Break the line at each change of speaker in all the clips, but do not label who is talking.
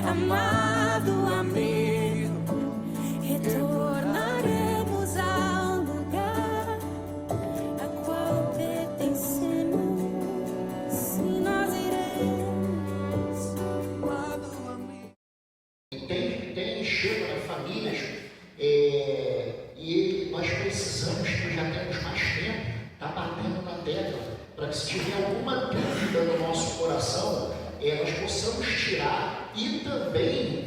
amado amigo, retornaremos ao lugar a qual pertencemos. Sim, nós iremos. Amado amigo.
Tem chega nas famílias e nós precisamos, que já temos mais tempo, tá batendo na tecla para que, se tiver alguma dúvida no nosso coração, nós possamos tirar e também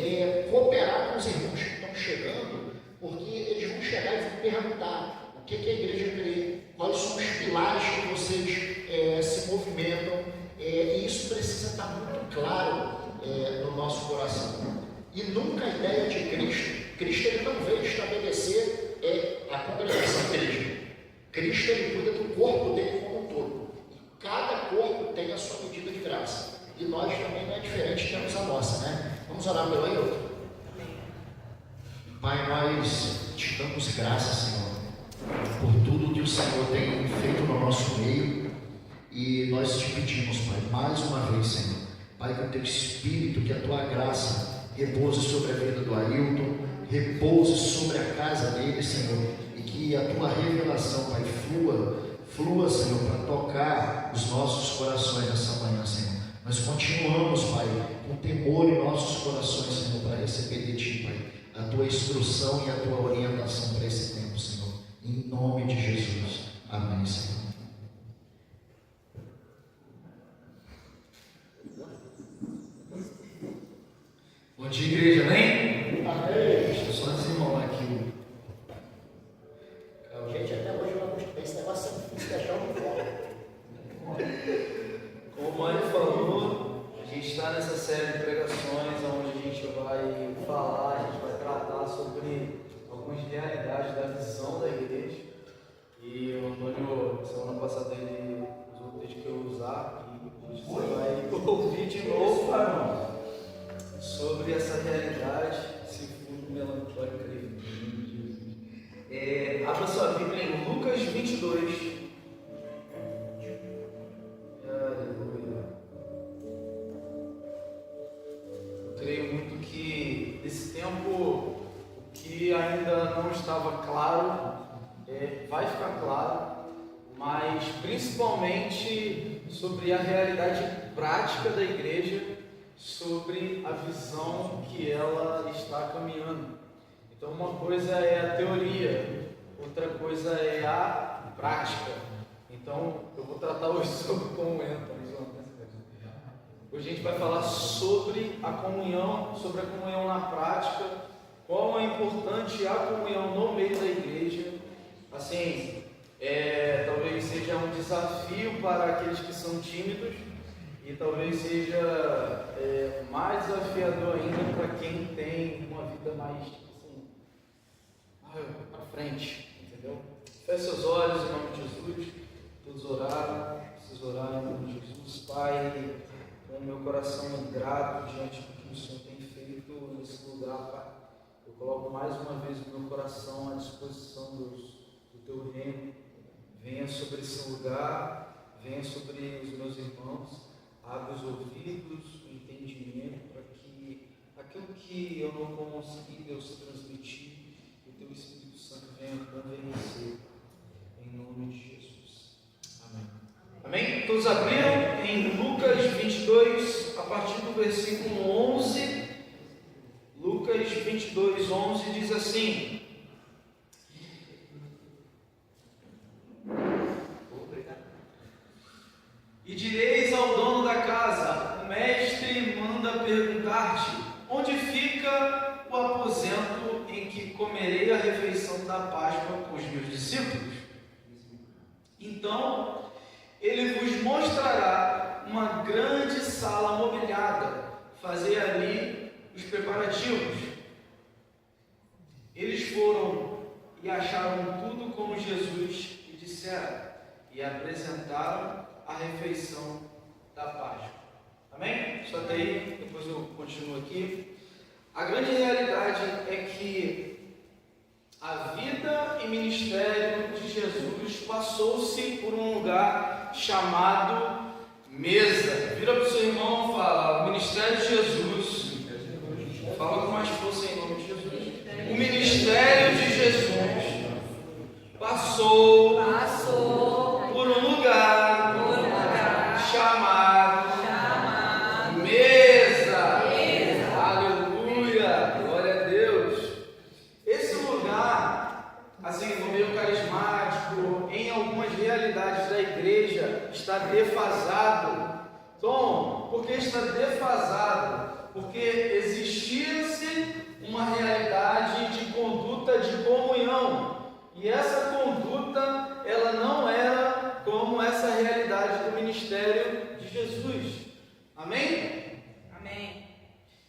cooperar com os irmãos que estão chegando, porque eles vão chegar e vão perguntar o que a igreja crê, quais são os pilares que vocês se movimentam, e isso precisa estar muito claro no nosso coração. E nunca a ideia de Cristo ele não veio estabelecer a congregação igreja. Cristo ele cuida do corpo dele como um todo. E cada corpo tem a sua medida de graça. E nós também não é diferente, temos a nossa, né? Vamos orar pelo Ailton. Pai, nós te damos graças, Senhor, por tudo que o Senhor tem feito no nosso meio. E nós te pedimos, Pai, mais uma vez, Senhor, Pai, que o teu Espírito, que a tua graça repouse sobre a vida do Ailton, repouse sobre a casa dele, Senhor, e que a tua revelação, Pai, flua, Senhor, para tocar os nossos corações nessa manhã, Senhor. Nós continuamos, Pai, com temor em nossos corações, Senhor, para receber de ti, Pai, a tua instrução e a tua orientação para esse tempo, Senhor, em nome de Jesus. Amém, Senhor.
Bom dia, igreja, amém?
Amém.
Deixa eu só desenrolar aqui.
Gente, até hoje eu não gostei desse negócio, é difícil deixar um fora.
Como o Mário falou, a gente está nessa série de pregações onde a gente vai falar, a gente vai tratar sobre algumas realidades da visão da igreja. E o Antônio, semana passada, ele usou o texto que eu usar, e hoje você vai ouvir de novo, irmão, sobre essa realidade, esse fundo melancólico aí. Abra sua Bíblia em Lucas 22. Aleluia. Eu creio muito que esse tempo, o que ainda não estava claro, vai ficar claro, mas principalmente sobre a realidade prática da igreja, sobre a visão que ela está caminhando. Então, uma coisa é a teoria, outra coisa é a prática. Então, eu vou tratar hoje sobre comunhão. Hoje a gente vai falar sobre a comunhão na prática, qual é importante a comunhão no meio da igreja. Assim, talvez seja um desafio para aqueles que são tímidos, e talvez seja mais desafiador ainda para quem tem uma vida mais assim, para frente, entendeu? Feche seus olhos em nome de Jesus, todos oraram, preciso orar em nome de Jesus. Pai, com o meu coração grato diante do que o Senhor tem feito nesse lugar, Pai. Eu coloco mais uma vez o meu coração à disposição do Teu reino. Venha sobre esse lugar, venha sobre os meus irmãos. Abre os ouvidos, o entendimento, para que aquilo que eu não consegui, Deus, transmitir, o Teu Espírito Santo venha convencer, em nome de Jesus. Amém. Amém? Todos abriram em Lucas 22, a partir do versículo 11. Lucas 22, 11 diz assim: E direis ao dono da casa: o mestre manda perguntar-te, onde fica o aposento em que comerei a refeição da Páscoa com os meus discípulos? Então ele vos mostrará uma grande sala mobiliada, fazei ali os preparativos. Eles foram e acharam tudo como Jesus lhe dissera, e apresentaram a refeição da Páscoa. Amém? Só até aí, depois eu continuo aqui. A grande realidade é que a vida e ministério de Jesus passou-se por um lugar chamado mesa. Vira para o seu irmão e fala: o ministério de Jesus ministério de Jesus passou por um lugar chamado mesa. Aleluia, glória a Deus. Esse lugar, assim, no meio carismático, em algumas realidades da igreja, está defasado. Tom, por que está defasado? Porque existia-se uma realidade de conduta de comunhão, e essa conduta, ela não era como essa realidade do ministério de Jesus. Amém?
Amém.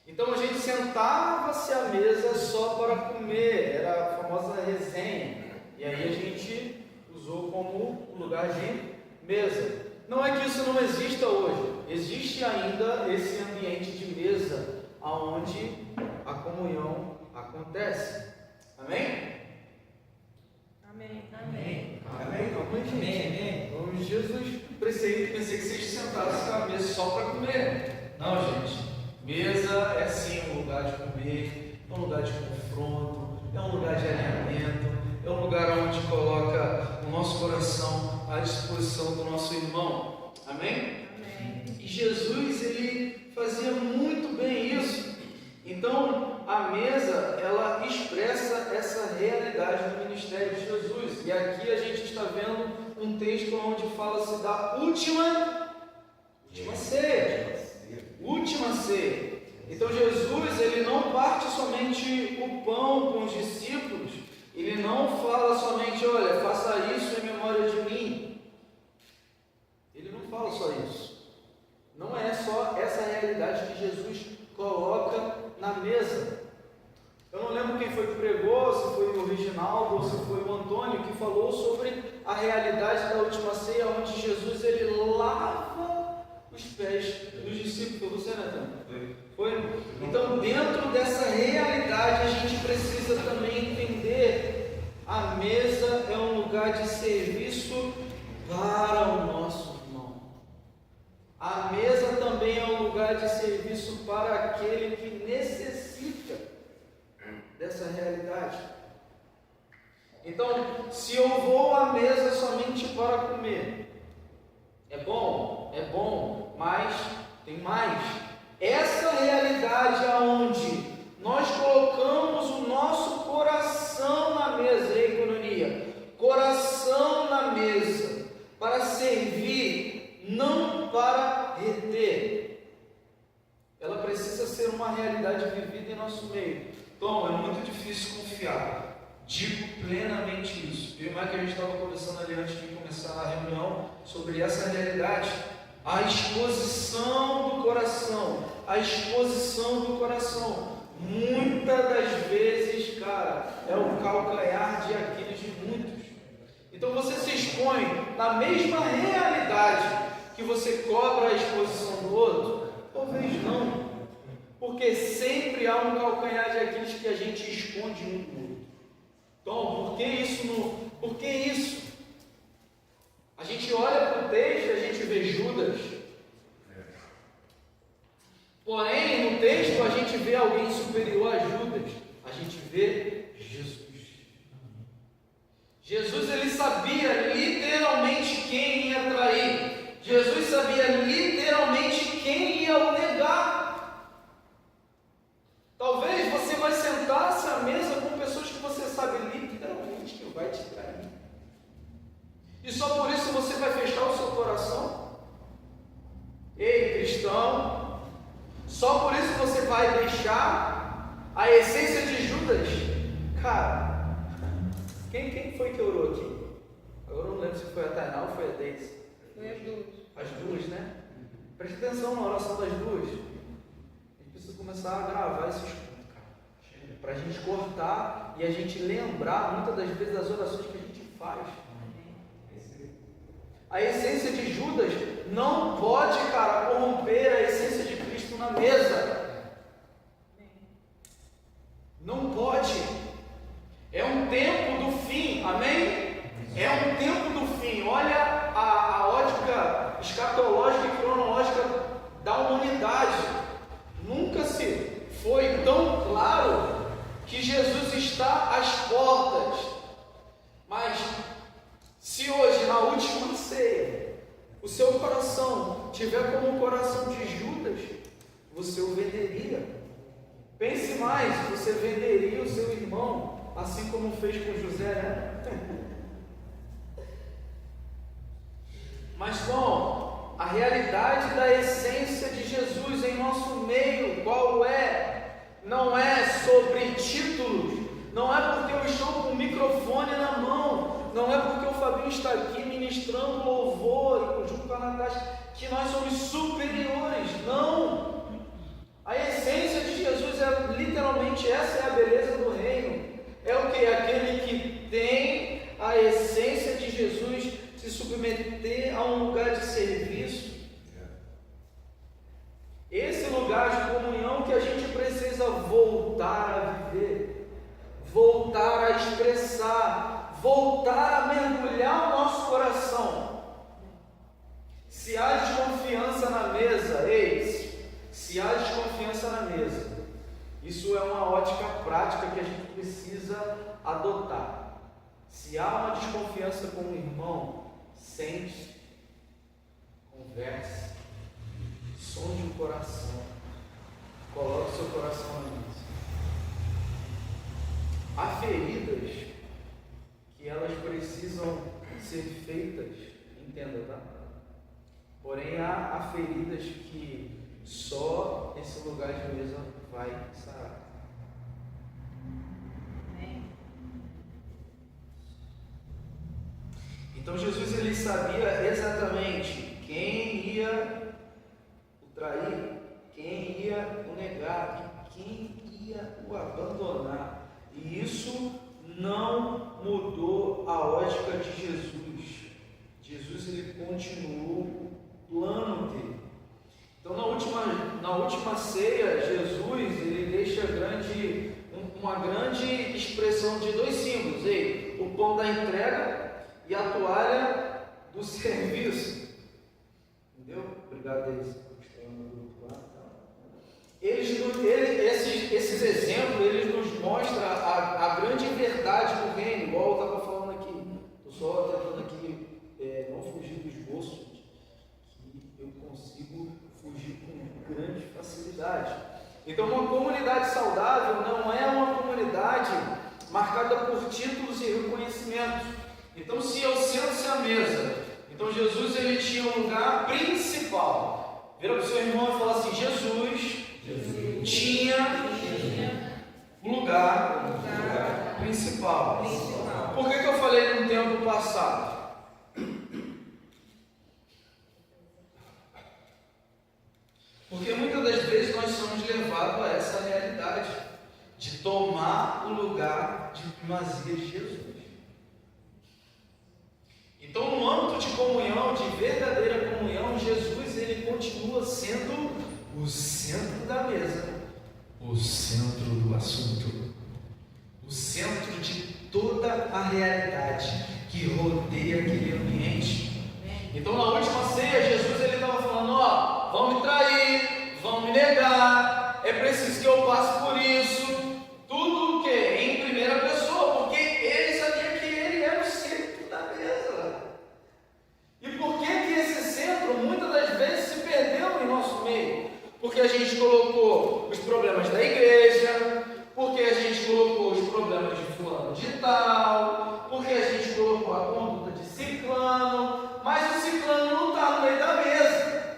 Então a gente sentava-se à mesa só para comer, era a famosa resenha, e aí a gente usou como lugar de mesa. Não é que isso não exista hoje, existe ainda esse ambiente de mesa, onde a comunhão acontece. Amém?
Amém.
Amém. Amém. Em nome de Jesus. Pensei que vocês sentassem à mesa só para comer. Não, gente. Mesa é sim um lugar de comer, é um lugar de confronto, é um lugar de alinhamento, é um lugar onde coloca o nosso coração à disposição do nosso irmão. Amém?
Amém.
E Jesus, ele fazia muito bem isso. Então, a mesa, ela expressa essa realidade do ministério de Jesus. E aqui a gente está vendo um texto onde fala-se da última ceia. Última ceia. Então, Jesus, ele não parte somente o pão com os discípulos. Ele não fala somente, olha, faça isso em memória de mim. Ele não fala só isso. Não é só essa realidade que Jesus coloca na mesa. Eu não lembro quem foi que pregou, se foi o Reginaldo ou se foi o Antônio, que falou sobre a realidade da última ceia, onde Jesus ele lava os pés dos discípulos. Foi você, né, Antônio? Foi? Então, dentro dessa realidade, a gente precisa também entender: a mesa é um lugar de serviço para o nosso irmão. A mesa também é um lugar de serviço para aquele que necessita dessa realidade. Então, se eu vou à mesa somente para comer, é bom, mas tem mais. Essa realidade aonde nós colocamos o nosso coração na mesa, economia, coração na mesa, para servir, não para reter. Ela precisa ser uma realidade vivida em nosso meio. Tom, é muito difícil confiar. Digo plenamente isso. E mais que a gente estava conversando ali antes de começar a reunião sobre essa realidade. A exposição do coração. A exposição do coração. Muitas das vezes, cara, é o calcanhar de Aquiles de muitos. Então você se expõe na mesma realidade que você cobra a exposição do outro? Talvez não. Porque sempre há um calcanhar de Aquiles que a gente esconde um do outro. Então, por que isso? A gente olha para o texto e a gente vê Judas. Porém, no texto a gente vê alguém superior a Judas. A gente vê Jesus. Jesus, ele sabia literalmente quem ia trair. Jesus sabia literalmente quem ia o negar. Talvez você vai sentar-se à mesa com pessoas que você sabe literalmente que vai te trair. E só por isso você vai fechar o seu coração? Ei, cristão, só por isso você vai deixar a essência de Judas? Cara, quem foi que orou aqui? Agora eu não lembro se foi a Tainá ou foi a Deise.
Foi as duas.
As duas, né? Preste atenção na oração das duas. A gente precisa começar a gravar esses pontos, cara, para a gente cortar e a gente lembrar muitas das vezes das orações que a gente faz. A essência de Judas não pode, cara, corromper a essência de Cristo na mesa. Não pode. É um tempo do fim, amém? É um tempo do fim. Olha a ótica escatológica e cronológica da humanidade. Nunca se foi tão claro que Jesus está às portas. Mas se hoje, na última ceia, o seu coração tiver como o coração de Judas, você o venderia. Pense mais, você venderia o seu irmão, assim como fez com José, né? Mas bom, a realidade da essência de Jesus em nosso meio, qual é? Não é sobre títulos, não é porque eu estou com o microfone na mão, não é porque o Fabinho está aqui ministrando louvor junto com a Natasha, que nós somos superiores, não. A essência de Jesus é literalmente essa, é a beleza do reino. É o que? Aquele que tem a essência de Jesus se submeter a um lugar de serviço. Esse lugar de comunhão que a gente precisa voltar a viver, voltar a expressar, voltar a mergulhar o nosso coração. Se há desconfiança na mesa, se há desconfiança na mesa, isso é uma ótica prática que a gente precisa adotar. Se há uma desconfiança com o irmão, sente, converse, sonde o coração, coloque seu coração na mesa. Há feridas que elas precisam ser feitas, entenda, tá? Porém há feridas que só esse lugar de mesa vai sarar. Então Jesus ele sabia exatamente quem ia o trair, quem ia o negar, quem ia o abandonar. E isso não mudou a ótica de Jesus. Jesus ele continuou o plano dele. Então na última ceia, Jesus ele deixa uma grande expressão de dois símbolos, o pão da entrega e a toalha do serviço. Entendeu? Obrigado, Deise. Esses exemplos, eles nos mostram a grande verdade do reino, igual eu estava falando aqui. Estou só tentando aqui não fugir do esboço, que eu consigo fugir com grande facilidade. Então, uma comunidade saudável não é uma comunidade marcada por títulos e reconhecimentos. Então, se eu sento-se à mesa, então Jesus ele tinha um lugar principal. Vira para o seu irmão e fala assim: Jesus tinha um lugar principal. Por que eu falei no tempo passado? Porque muitas das vezes nós somos levados a essa realidade de tomar o lugar de primazia de Jesus. Então, no âmbito de comunhão, de verdadeira comunhão, Jesus ele continua sendo o centro da mesa, o centro do assunto, o centro de toda a realidade que rodeia aquele ambiente. Então, na última ceia, Jesus ele estava falando: vão me trair, vão me negar, é preciso que eu passe por isso. Tudo o que? Em primeira pessoa, porque ele sabia que ele era o centro da mesa. E por que esse centro muitas das vezes se perdeu em nosso meio? Porque a gente colocou os problemas da igreja, porque a gente colocou os problemas de fulano de tal, porque a gente colocou a conduta de ciclano, mas o ciclano não está no meio da mesa.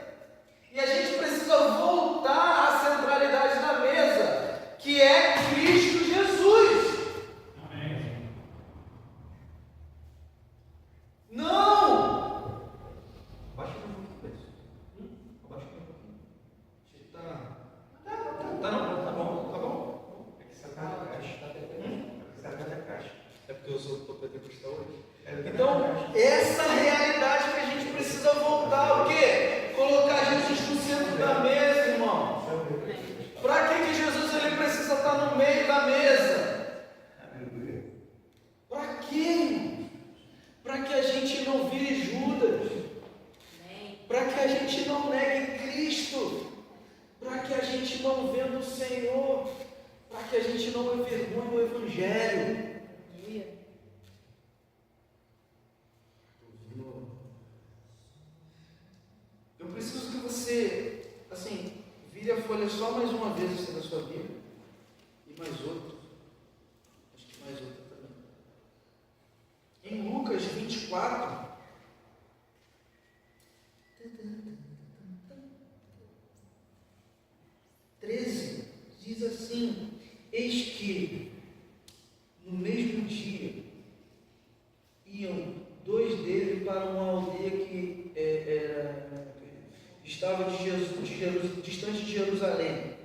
E a gente precisa voltar à centralidade da mesa, que é Cristo Jesus. Amém. Não! Abaixa um pouquinho isso. Abaixa um pouquinho. Tá bom. É que você tá na caixa. É porque eu sou pentecostal hoje. Então, essa realidade que a gente precisa voltar, o quê? Colocar Jesus no centro da mesa, irmão. Para que Jesus ele precisa estar no meio da mesa? Para quê? Para que a gente não vire Judas. Para que a gente não negue Cristo. Para que a gente não venda o Senhor. Para que a gente não envergonhe o Evangelho. Eu preciso que você, assim, vire a folha só mais uma vez assim, da sua Bíblia. E mais outra. Acho que mais outra também. Em Lucas 24. 13 diz assim: eis que no mesmo dia iam dois deles para uma aldeia que estava distante de Jerusalém.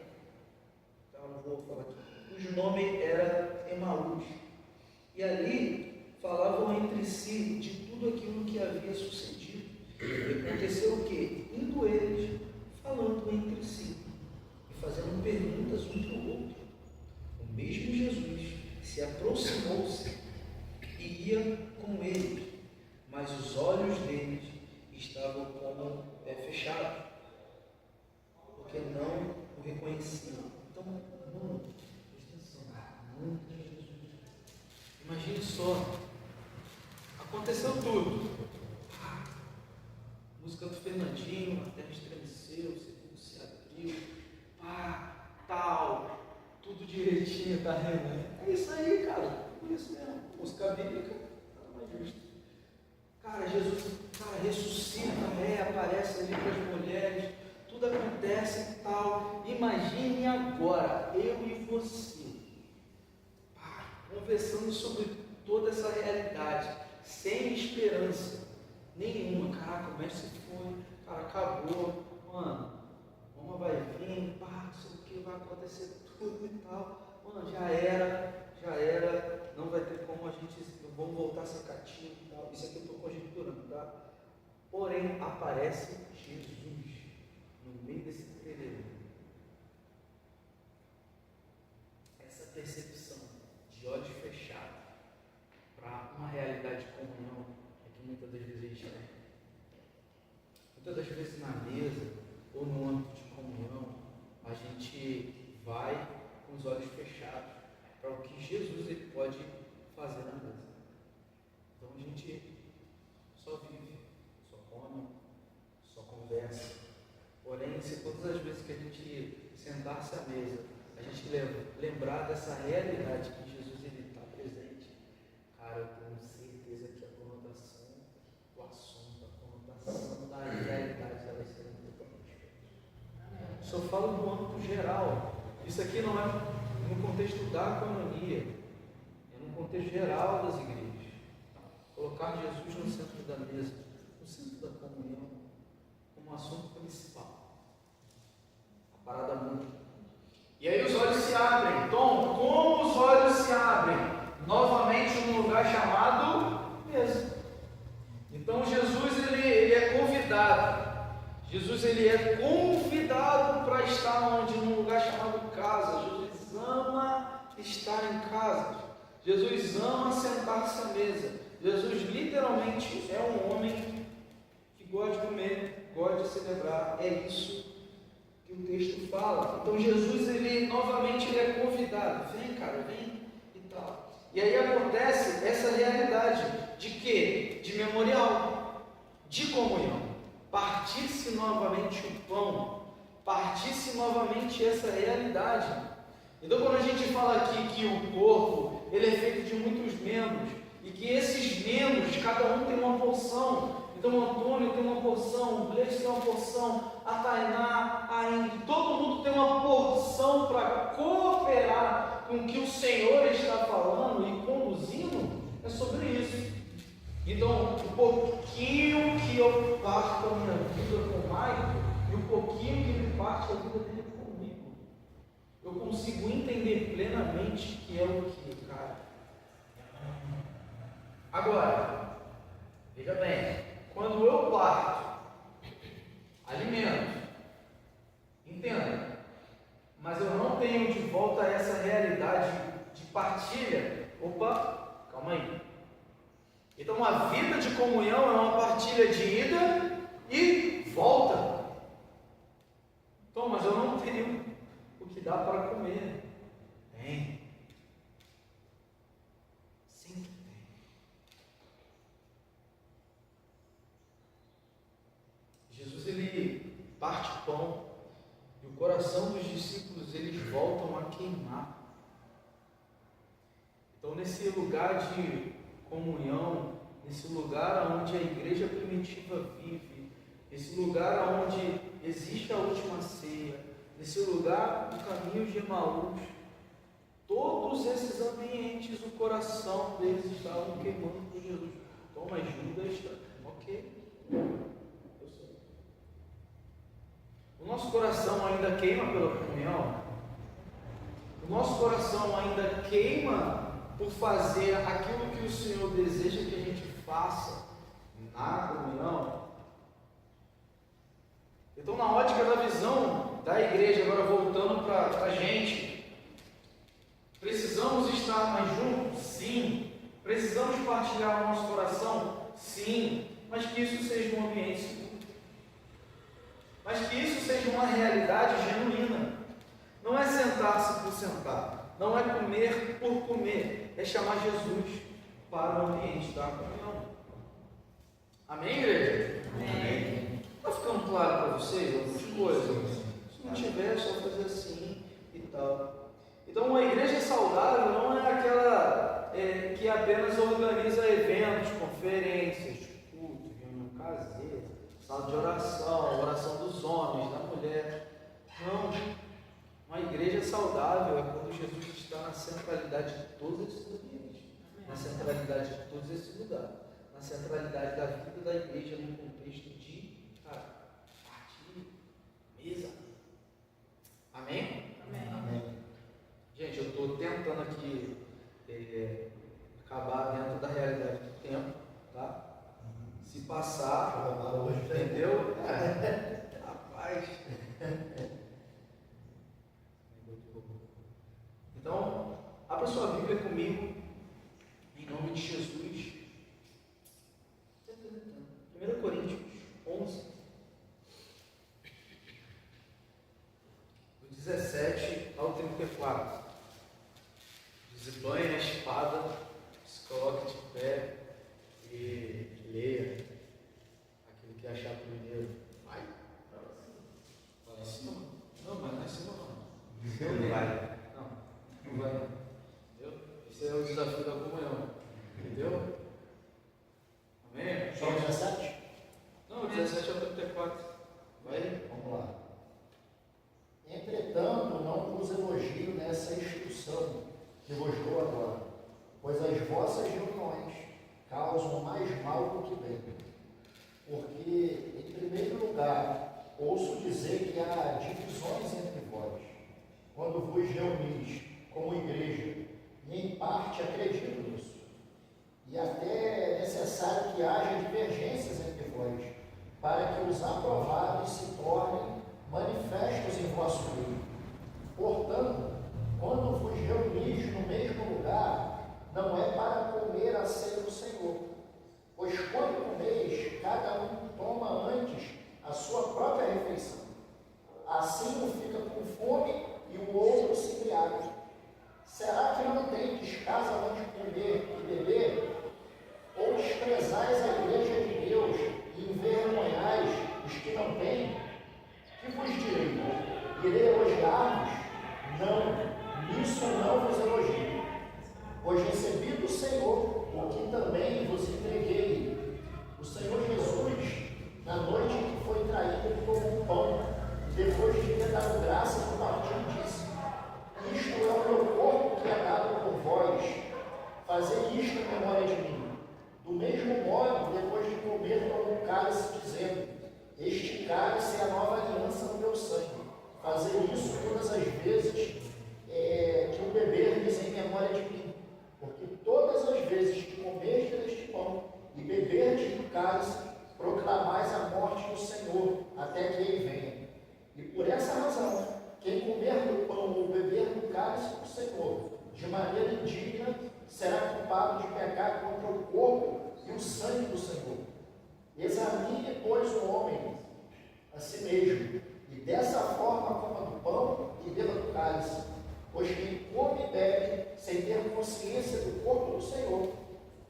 Então, vou falar aqui, cujo nome era Emaús. E ali falavam entre si de tudo aquilo que havia sucedido. E aconteceu o quê? Indo eles, falando entre si e fazendo perguntas um para o outro, o mesmo Jesus se aproximou-se e ia com eles, mas os olhos deles estavam como fechados, porque não o reconheciam. Então, mano, presta atenção, imagine só, aconteceu tudo. Música do Fernandinho, a terra estremeceu, o segundo se abriu, tal, tudo direitinho, tá Renan. É isso aí, cara, por isso mesmo. Música bíblica, nada mais justo. Cara, Jesus, ressuscita, aparece ali para as mulheres, tudo acontece e tal. Imagine agora, eu e você, conversando sobre toda essa realidade, sem esperança nenhuma. Caraca, o mestre se foi, cara, acabou, mano, uma vai vir, não sei o que, vai acontecer tudo e tal, mano, já era, não vai ter como a gente, vamos voltar a ser cativo e tal. Isso aqui eu estou conjecturando, tá? Porém, aparece Jesus no meio desse terreno. Essa percepção de olhos fechados para uma realidade de comunhão é que muitas das vezes a gente tem. Muitas das vezes na mesa ou no âmbito de comunhão, a gente vai com os olhos fechados para o que Jesus ele pode fazer na mesa. Então a gente só vive, só come, só conversa. Porém, se todas as vezes que a gente sentar-se à mesa, a gente lembrar dessa realidade que Jesus ele está presente, cara, eu tenho certeza que a conotação do assunto, a conotação da realidade, ela será totalmente diferente. Só falo no âmbito geral. Isso aqui não é no contexto da coinonia, é no contexto geral das igrejas. Colocar Jesus no centro da mesa, no centro da comunhão, como assunto principal. A parada muda. E aí os olhos se abrem. Tom, como os olhos se abrem? Novamente num lugar chamado mesa. Então Jesus ele é convidado. Jesus ele é convidado para estar onde? Num lugar chamado casa. Jesus ama estar em casa. Jesus ama sentar-se à mesa. Jesus literalmente é um homem que gosta de comer, gosta de celebrar. É isso que o texto fala. Então Jesus ele novamente ele é convidado. Vem, cara, vem e tal. E aí acontece essa realidade de quê? De memorial, de comunhão. Partisse novamente o pão, partisse novamente essa realidade. Então quando a gente fala aqui que o corpo ele é feito de muitos membros, e que esses membros, cada um tem uma porção. Então o Antônio tem uma porção, o Gleice tem uma porção, a Tainá, a Ingrid, todo mundo tem uma porção para cooperar com o que o Senhor está falando e conduzindo. É sobre isso. Então, o pouquinho que eu parto a minha vida com o Maico e o pouquinho que ele parte a vida dele comigo, eu consigo entender plenamente que é o que, cara. Agora, veja bem, quando eu parto, alimento, entenda, mas eu não tenho de volta essa realidade de partilha. Opa, calma aí. Então, uma vida de comunhão é uma partilha de ida e volta. Então, mas eu não tenho o que dá para comer. Amém? Sempre tem. Jesus, ele parte o pão e o coração dos discípulos, eles voltam a queimar. Então, nesse lugar de comunhão, nesse lugar onde a igreja primitiva vive, nesse lugar onde existe a última ceia, nesse lugar do caminho de Emaús, todos esses ambientes, o coração deles estavam queimando por Jesus. Toma, Judas, ok, eu sei. O nosso coração ainda queima pela comunhão? O nosso coração ainda queima por fazer aquilo que o Senhor deseja que a gente faça na comunhão? Então, na ótica da visão da igreja, agora voltando para a gente, precisamos estar mais juntos? Sim. Precisamos partilhar o nosso coração? Sim. Mas que isso seja um ambiente seguro. Mas que isso seja uma realidade genuína. Não é sentar-se por sentar. Não é comer por comer, é chamar Jesus para o ambiente da comunhão. Amém, igreja?
Amém.
Está ficando claro para vocês algumas coisas? Se não tiver, é só fazer assim e tal. Então, uma igreja saudável não é aquela que apenas organiza eventos, conferências, cultos, reunião caseira, sala de oração, oração dos homens, da mulher. Não. Uma igreja saudável é quando Jesus está na centralidade de todos esses ambientes, na centralidade de todos esses lugares, na centralidade da vida da igreja num contexto de partilha, mesa. Amém?
Amém.
Gente, eu estou tentando aqui acabar dentro da realidade do tempo, tá? Se passar, entendeu? Rapaz. Então, abra sua Bíblia comigo, em nome de Jesus. 1 Coríntios 11, do 17 ao 34. Desembanhe a espada, se coloque de pé e leia aquilo que achar primeiro. Vai. Vai em cima. Não, mas não é em cima não. Não vai. Não vai. Entendeu? Esse é o desafio da comunhão. Entendeu? Amém?
Só o 17?
Não, o 17 ao 34. Vai.
Vamos lá. Entretanto, não vos elogio nessa instrução que vos dou agora, pois as vossas reuniões causam mais mal do que bem. Porque, em primeiro lugar, ouço dizer que há divisões entre vós, quando vos reunis como igreja, e em parte acredito nisso. E até é necessário que haja divergências entre vós, para que os aprovados se tornem manifestos em vosso meio. Portanto, quando vos reunis no mesmo lugar, não é para comer a ceia do Senhor, pois quando comeis, cada um toma antes a sua própria refeição. Assim um fica com fome e o outro se embriaga. Será que não tendes casa onde comer e beber? Ou desprezais a igreja de Deus e envergonhais os que não têm? Que vos direi? Irei elogiar-vos? Não, nisso não vos elogio. Pois recebi do Senhor o que também vos entreguei. O Senhor Jesus, na noite em que foi traído, tomou um pão, e depois de ter dado graça por partir, disse: isto é o meu corpo que é dado por vós. Fazei isto em memória de mim. Do mesmo modo, depois de comer, tomou um cálice, dizendo: este cálice é a nova aliança no meu sangue. Fazei isso todas as vezes que o beberdes em memória de mim. Porque todas as vezes que comerdes deste pão e beberdes do cálice, proclamais a morte do Senhor, até que ele venha. E por essa razão, quem comer do pão ou beber do cálice do Senhor, de maneira indigna, será culpado de pecar contra o corpo e o sangue do Senhor. Examine, pois, o homem a si mesmo, e dessa forma coma do pão e beba do cálice. Pois quem come e bebe ter consciência do corpo do Senhor,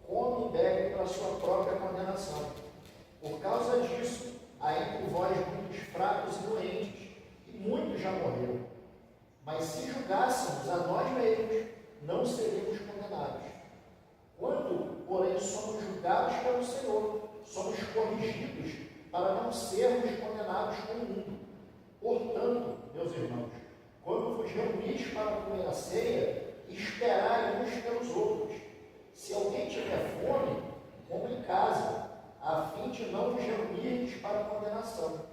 come e bebe para sua própria condenação. Por causa disso, há entre vós muitos fracos e doentes, e muitos já morreram. Mas se julgássemos a nós mesmos, não seríamos condenados. Quando, porém, somos julgados pelo Senhor, somos corrigidos para não sermos condenados com o mundo. Portanto, meus irmãos, quando vos reunis para comer a ceia, esperai uns pelos outros. Se alguém tiver fome, coma em casa, a fim de não vos reunirdes para condenação.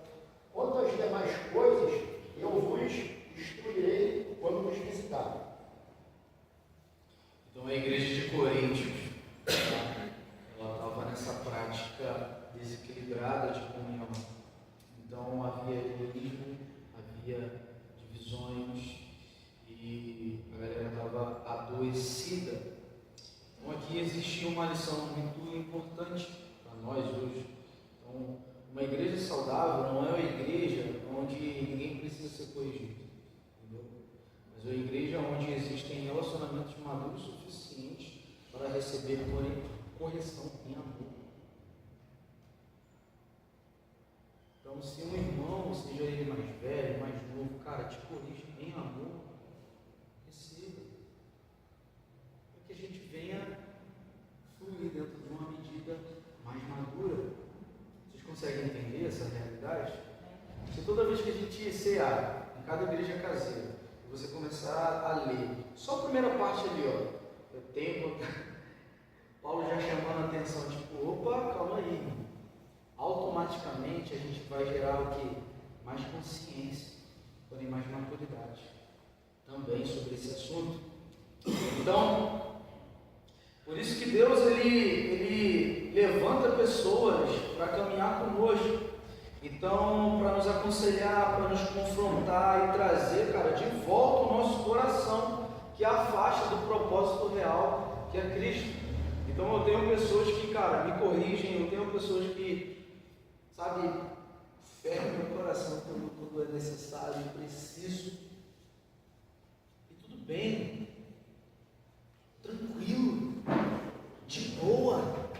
Quanto às demais coisas, eu vos instruirei quando vos visitar.
Então a igreja de Coríntios, ela estava nessa prática desequilibrada de comunhão. Então havia egoísmo, havia divisões e a galera estava adoecida. Então aqui existia uma lição muito importante para nós hoje. Então, uma igreja saudável não é uma igreja onde ninguém precisa ser corrigido, entendeu? Mas uma igreja onde existem relacionamentos maduros suficientes para receber correção em amor. Então, se um irmão, seja ele mais velho, mais novo, cara, te corrige em amor, receba. Para que a gente venha fluir dentro de uma medida mais madura. Vocês conseguem entender essa realidade? Se toda vez que a gente cear, em cada igreja caseira, você começar a ler, só a primeira parte ali, ó, eu tenho, Paulo já chamando a atenção, tipo, opa, calma aí, irmão. Automaticamente a gente vai gerar o quê? Mais consciência, porém mais maturidade também sobre esse assunto. Então, por isso que Deus ele levanta pessoas para caminhar conosco. Então, para nos aconselhar, para nos confrontar e trazer, cara, de volta o nosso coração, que afasta do propósito real, que é Cristo. Então, eu tenho pessoas que, cara, me corrigem, eu tenho pessoas que, sabe, ferram meu coração quando é necessário, preciso. E tudo bem, tranquilo, de boa.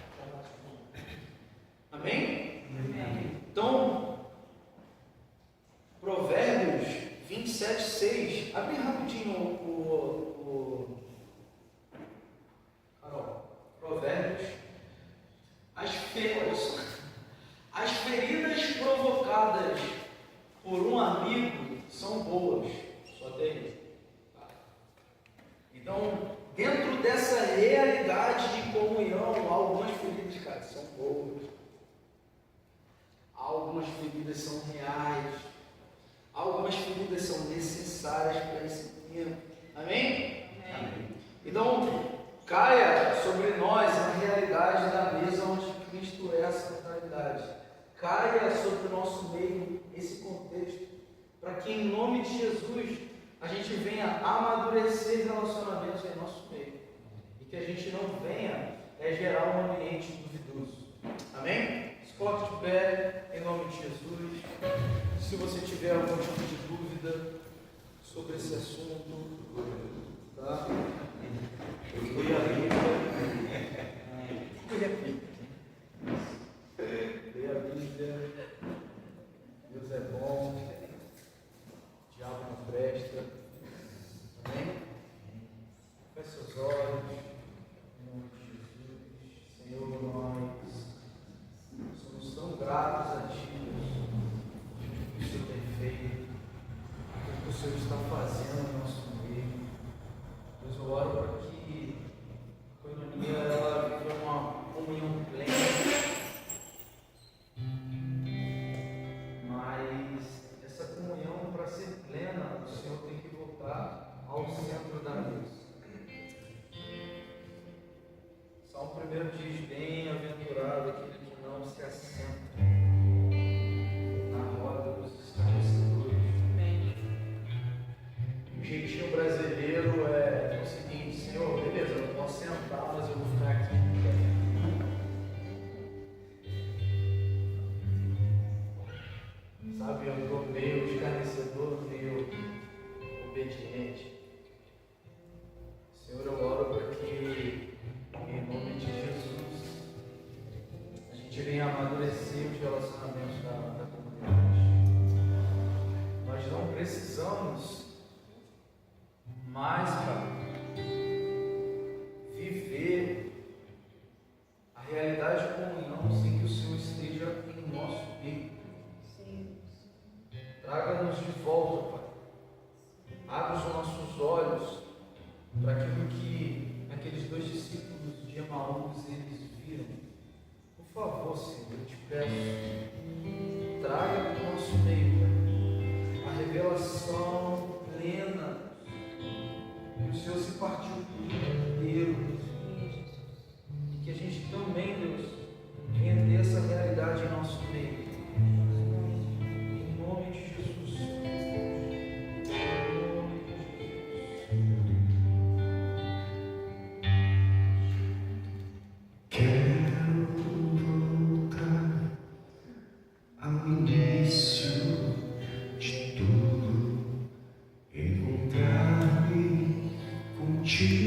Amém? Amém. Então, Provérbios 27:6. Abre rapidinho Carol. Provérbios. As feridas provocadas por um amigo são boas. Só até isso. Tá? Então, dentro dessa realidade de comunhão, algumas feridas, cara, são boas. Algumas feridas são reais. Algumas feridas são necessárias para esse tempo. Amém? Amém. Então, caia sobre nós a realidade da mesa onde Cristo é a centralidade. Caia sobre o nosso meio esse contexto, para que em nome de Jesus a gente venha amadurecer relacionamentos em nosso meio. E que a gente não venha gerar um ambiente duvidoso. Amém? Se coloque de pé em nome de Jesus. Se você tiver algum tipo de dúvida sobre esse assunto, tá? Leia a Bíblia. Leia a Bíblia. Deus é bom. O diabo não presta. Amém? Feche seus olhos. Em nome de Jesus. Senhor, nós somos tão gratos a Ti, Deus, pelo que o Senhor tem feito, pelo que o Senhor está fazendo no nosso meio. Deus, eu oro para que a coinonia ela viva uma comunhão plena, mas essa comunhão, para ser plena, o Senhor tem que voltar ao centro da mesa. Salmo 1 diz: bem-aventurado aquele que não se assenta na roda dos escarnecedores. O jeitinho brasileiro é o seguinte: Senhor, beleza, eu não posso sentar, mas eu vou ficar aqui. Sabe, eu estou meio escarnecedor, meio obediente. Senhor, eu oro nossos olhos para aquilo que aqueles 2 discípulos de Emaús eles viram. Por favor, Senhor, eu te peço, traga para o nosso meio a revelação plena que o Senhor se partiu por inteiro, e que a gente também, Deus, venha ter essa realidade em nosso meio. Em nome de Jesus. Em nome de Jesus.
Quero voltar ao início de tudo, encontrar-me contigo.